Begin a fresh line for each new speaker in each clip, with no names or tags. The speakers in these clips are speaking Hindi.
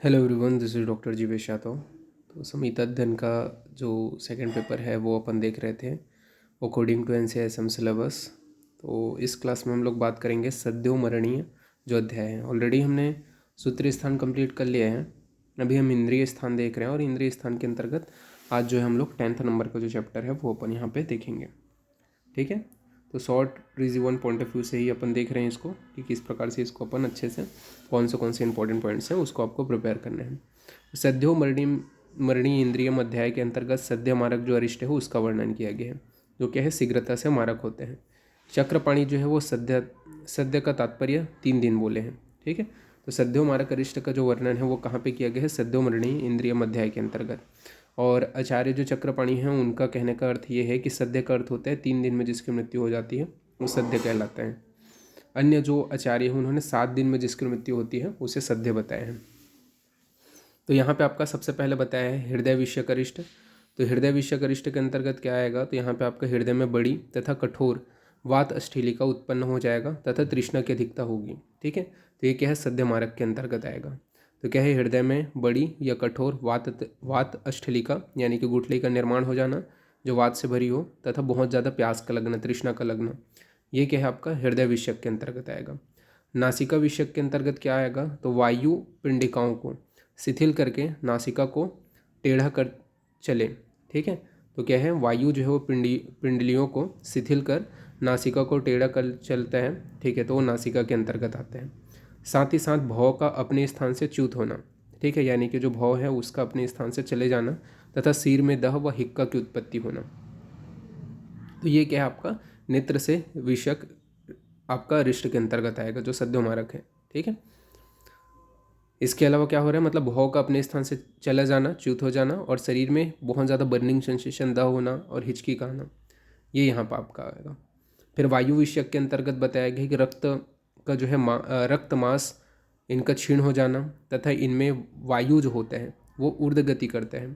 Hello everyone, this is doctor Jeevesh Yadav. तो संहिता अध्ययन का जो सेकंड पेपर है वो अपन देख रहे थे अकॉर्डिंग टू NCSM सिलेबस। तो इस क्लास में हम लोग बात करेंगे सद्योमरणीय जो अध्याय है। ऑलरेडी हमने सूत्रीय स्थान कंप्लीट कर लिया है, अभी हम इंद्रिय स्थान देख रहे हैं और इंद्रिय स्थान के अंतर्गत आज जो है हम लोग 10th नंबर का जो चैप्टर है वो अपन यहाँ पर देखेंगे। ठीक है, तो short review point of view से ही अपन देख रहे हैं इसको कि किस प्रकार से इसको अपन अच्छे से कौन से इंपॉर्टेंट पॉइंट्स हैं उसको आपको प्रिपेयर करने हैं। सद्यो मरणीय इंद्रिय अध्याय के अंतर्गत सद्य मारक जो अरिष्ट है उसका वर्णन किया गया है, जो क्या है शीघ्रता से मारक होते हैं। चक्रपाणी जो है वो सद्य का तात्पर्य 3 दिन बोले हैं। ठीक है, तो सद्यो मारक अरिष्ट का जो वर्णन है वो कहाँ पे किया गया है? सद्यो मरणीय इंद्रिय अध्याय के अंतर्गत। और आचार्य जो चक्रपाणी हैं उनका कहने का अर्थ ये है कि सद्य का अर्थ होता है 3 दिन में जिसकी मृत्यु हो जाती है वो सद्य कहलाता है। अन्य जो आचार्य हैं उन्होंने 7 दिन में जिसकी मृत्यु होती है उसे सद्य बताया है। तो यहाँ पे आपका सबसे पहले बताया है हृदय विषयक अरिष्ट। तो हृदय विषयक अरिष्ट के अंतर्गत क्या आएगा? तो यहाँ पे आपका हृदय में बड़ी तथा कठोर वात अष्ठीलिका उत्पन्न हो जाएगा तथा तृष्णा की अधिकता होगी। ठीक है, तो ये क्या है? सद्य मारक के अंतर्गत आएगा। तो क्या है? हृदय में बड़ी या कठोर वात अष्ठलिका यानी कि गुठली का निर्माण हो जाना जो वात से भरी हो तथा बहुत ज़्यादा प्यास का लगना, तृष्णा का लगना, ये क्या है? आपका हृदय विषयक के अंतर्गत आएगा। नासिका विषयक के अंतर्गत क्या आएगा? तो वायु पिंडिकाओं को शिथिल करके नासिका को टेढ़ा कर चले। ठीक है, तो क्या है? वायु जो है वो पिंडलियों को शिथिल कर नासिका को टेढ़ा कर चलता है। ठीक है, तो वो नासिका के अंतर्गत आते हैं। साथ ही साथ भव का अपने स्थान से च्युत होना। ठीक है, यानी कि जो भव है उसका अपने स्थान से चले जाना तथा सिर में दह व हिक्का की उत्पत्ति होना। तो ये क्या है? आपका नेत्र से विषयक आपका अरिष्ट के अंतर्गत आएगा जो सद्योमारक है। ठीक है, इसके अलावा क्या हो रहा है? मतलब भव का अपने स्थान से चला जाना, च्युत हो जाना और शरीर में बहुत ज़्यादा बर्निंग सेंसेशन, दह होना और हिचकी का आना, ये यहाँ पर आपका आएगा। फिर वायु विषयक के अंतर्गत बताया गया कि रक्त का जो है रक्त मांस इनका क्षीण हो जाना तथा इनमें वायु जो होता है वो ऊर्ध्व गति करता है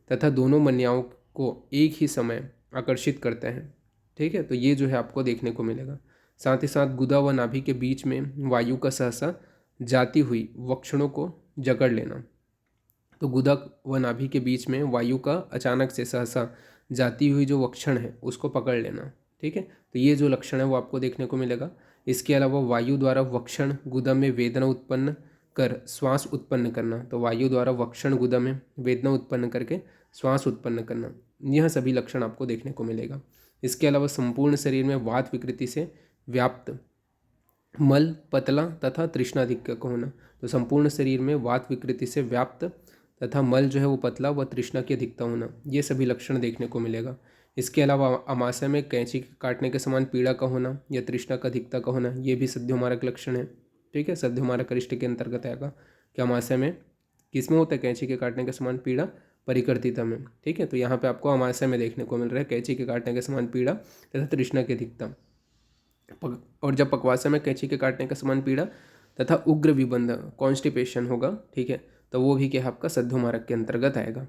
तथा दोनों मन्याओं को एक ही समय आकर्षित करते हैं। ठीक है, तो ये जो है आपको देखने को मिलेगा। साथ ही साथ गुदा व नाभि के बीच में वायु का सहसा जाती हुई वक्षणों को जकड़ लेना। तो गुदा व नाभि के बीच में वायु का अचानक से सहसा जाती हुई जो वक्षण है उसको पकड़ लेना। ठीक है, तो ये जो लक्षण है वो आपको देखने को मिलेगा। इसके अलावा वायु द्वारा वक्षण गुदा में वेदना उत्पन्न कर श्वास उत्पन्न करना। तो वायु द्वारा वक्षण गुदा में वेदना उत्पन्न करके श्वास उत्पन्न करना, यह सभी लक्षण आपको देखने को मिलेगा। इसके अलावा संपूर्ण शरीर में वात विकृति से व्याप्त मल पतला तथा तृष्णाधिक्य होना। तो संपूर्ण शरीर में वात विकृति से व्याप्त तथा मल जो है वो पतला व तृष्णा की अधिकता होना, ये सभी लक्षण देखने को मिलेगा। इसके अलावा अमाशय में कैंची काटने के समान पीड़ा का होना या तृष्णा का अधिकता का होना, ये भी सद्योमारक लक्षण है। ठीक है, सद्योमारक अरिष्ट के अंतर्गत आएगा कि अमाशय में किसमें होता है? कैंची के काटने के समान पीड़ा परिकर्तिता में। ठीक है, तो यहाँ पे आपको अमाशय में देखने को मिल रहा है कैंची के काटने के समान पीड़ा तथा तृष्णा की अधिकता। और जब पक्वाशय में कैंची के काटने का समान पीड़ा तथा उग्र विबंध कॉन्स्टिपेशन होगा, ठीक है, तो वो भी क्या आपका सद्योमारक के अंतर्गत आएगा।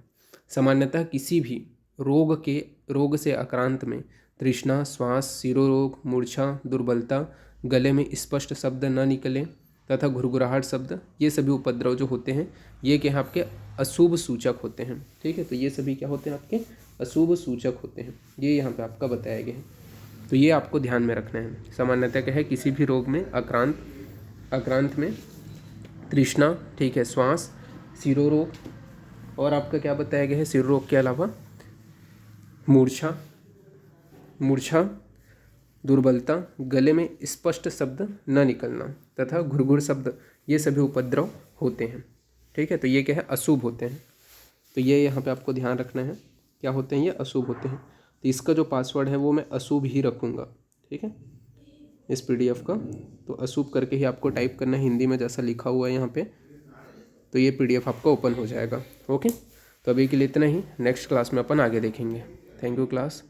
सामान्यतः किसी भी रोग से आक्रांत में तृष्णा, श्वास, शिरोरोग, मूर्छा, दुर्बलता, गले में स्पष्ट शब्द न निकले तथा घुरघुराहट शब्द, ये सभी उपद्रव जो होते हैं ये क्या आपके अशुभ सूचक होते हैं। ठीक है, तो ये सभी क्या होते हैं? आपके अशुभ सूचक होते हैं, ये यहाँ पे आपका बताया गया है। तो ये आपको ध्यान में रखना है। सामान्यतः क्या है? किसी भी रोग में आक्रांत में तृष्णा, ठीक है, श्वास, शिरोरोग और आपका क्या बताया गया है? सिर रोग के अलावा मूर्छा, दुर्बलता, गले में स्पष्ट शब्द न निकलना तथा घुरघुर शब्द, ये सभी उपद्रव होते हैं। ठीक है, तो ये क्या है? अशुभ होते हैं। तो ये यहाँ पे आपको ध्यान रखना है, क्या होते हैं? ये अशुभ होते हैं। तो इसका जो पासवर्ड है वो मैं अशुभ ही रखूँगा। ठीक है, इस PDF का तो अशुभ करके ही आपको टाइप करना है हिंदी में जैसा लिखा हुआ है यहाँ पे, तो ये PDF आपका ओपन हो जाएगा। ओके, तो अभी के लिए इतना ही, नेक्स्ट क्लास में अपन आगे देखेंगे। Thank you class.